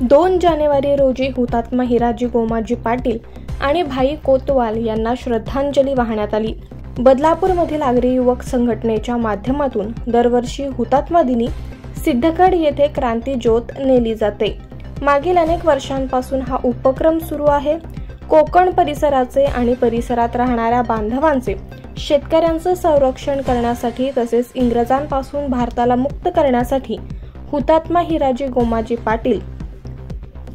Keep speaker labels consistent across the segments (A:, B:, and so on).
A: 2 जानेवारी रोजी हुतात्मा हिराजी गोमाजी पाटील आणि भाई कोतवाल यांना श्रद्धांजली वाहण्यात आली। बदलापूरमधील आगरी युवक संघटनेच्या माध्यमातून दरवर्षी हुतात्मा दिनी सिद्धगड येथे क्रांती ज्योत नेली जाते। मागील अनेक वर्षांपासून हा उपक्रम सुरू आहे। कोकण परिसराचे आणि परिसरात राहणाऱ्या बांधवांचे, शेतकऱ्यांचे संरक्षण करण्यासाठी तसेच इंग्रजांपासून भारताला मुक्त करण्यासाठी हुतात्मा हिराजी गोमाजी पाटील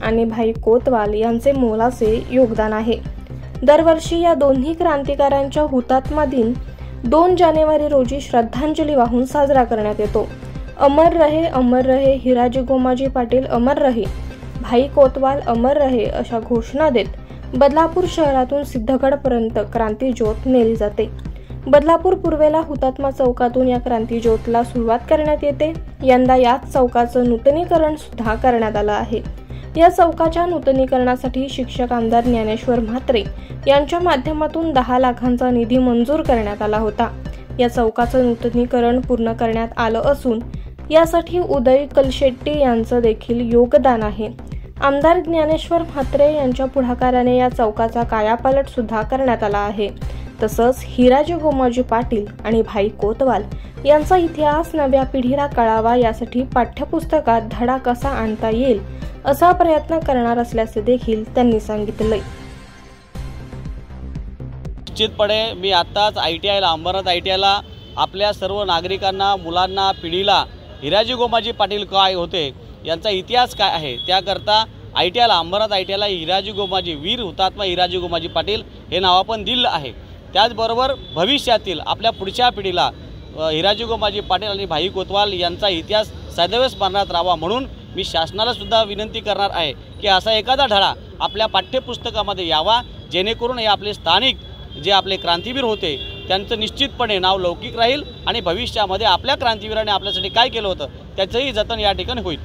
A: आणि भाई कोतवाल यांचे मोलाचे योगदान आहे। दरवर्षी या दोन्ही क्रांतिकारकांच्या हुतात्मा दिन 2 जानेवारी रोजी श्रद्धांजली वाहून साजरा करण्यात येतो। अमर रहे हिराजी गोमाजी पाटील, अमर रहे भाई कोतवाल, अमर रहे अशा घोषणा देत बदलापूर शहरातून सिद्धगडपर्यंत क्रांती ज्योत नेली जाते। बदलापूर पूर्वेला हुतात्मा चौकातून या क्रांती ज्योतला सुरुवात करण्यात येते। यंदा याच चौकाचं नूतनीकरण सुद्धा करण्यात आलं आहे। या चौकाच्या नूतनीकरणासाठी शिक्षक आमदार ज्ञानेश्वर म्हात्रे यांच्या माध्यमातून 10 लाखांचा निधी मंजूर करण्यात आला होता। या चौकाचं नूतनीकरण पूर्ण करण्यात आलं असून यासाठी उदय कलशेट्टी यांचं देखील योगदान आहे। आमदार ज्ञानेश्वर म्हात्रे यांच्या पुढाकाराने या चौकाचा कायापालट सुद्धा करण्यात आला आहे। तसंच हिराजी गोमाजी पाटील आणि भाई कोतवाल यांचा इतिहास नव्या पिढीला कळावा यासाठी पाठ्यपुस्तकात धडा कसा आणता येईल असा प्रयत्न करणार असल्याचे देखील त्यांनी सांगितले।
B: निश्चितपणे मी आताच ITIला अंबरनाथ ITIला आपल्या सर्व नागरिकांना, मुलांना, पिढीला हिराजी गोमाजी पाटील काय होते, यांचा इतिहास काय आहे, त्याकरता ITIला अंबरनाथ ITIला हिराजी गोमाजी, वीर हुतात्मा हिराजी गोमाजी पाटील हे नाव आपण दिलं आहे। त्याचबरोबर भविष्यातील आपल्या पुढच्या पिढीला हिराजी गोमाजी पाटील आणि भाई कोतवाल यांचा इतिहास सदैव स्मरणात राहावा म्हणून मी शासनाला सुद्धा विनंती करणार आहे की असा एखादा धडा आपल्या पाठ्यपुस्तकामध्ये यावा, जेणेकरून हे आपले स्थानिक जे आपले क्रांतीवीर होते त्यांचं निश्चितपणे नाव लौकिक राहील आणि भविष्यामध्ये आपल्या क्रांतीवीराने आपल्यासाठी काय केलं होतं त्याचंही जतन या ठिकाणी होईल।